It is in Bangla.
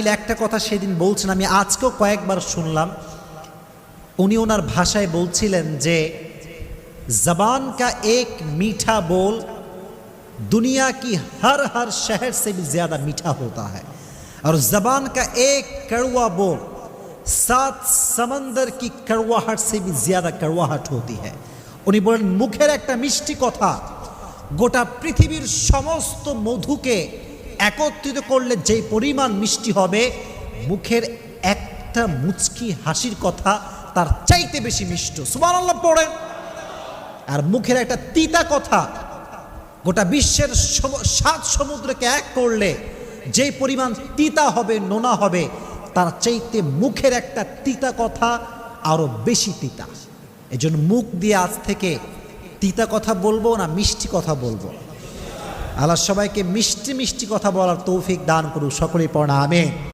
জামিল একটা কথা সেদিন বলছেন, আমি আজকেও কয়েকবার শুনলাম। উনি ওনার ভাষায় বলছিলেন যে জবান কা এক मीठा बोल दुनिया की हर हर शहर से भी ज्यादा मीठा होता है और जबान का एक कड़वा बोल 7 समंदर की कड़वाहट से भी ज्यादा कड़वाहट होती है। উনি বলেন মুখের একটা মিষ্টি কথা গোটা পৃথিবীর সমস্ত মধুকে একত্রিত করলে যে পরিমাণ মিষ্টি হবে, মুখের একটা মুচকি হাসির কথা তার চাইতে বেশি মিষ্ট। সুবহানাল্লাহ পড়েন। আর মুখের একটা তিতা কথা গোটা বিশ্বের 7 সমুদ্রকে এক করলে যে পরিমাণ তিতা হবে, নোনা হবে, তার চাইতে মুখের একটা তিতা কথা আরো বেশি তিতা। এজন্য মুখ দিয়ে আজ থেকে তিতা কথা বলবো না মিষ্টি কথা বলবো। আল্লাহ সবাইকে মিষ্টি মিষ্টি কথা বলার তৌফিক দান করুক। সকলেই পড়া আমিন।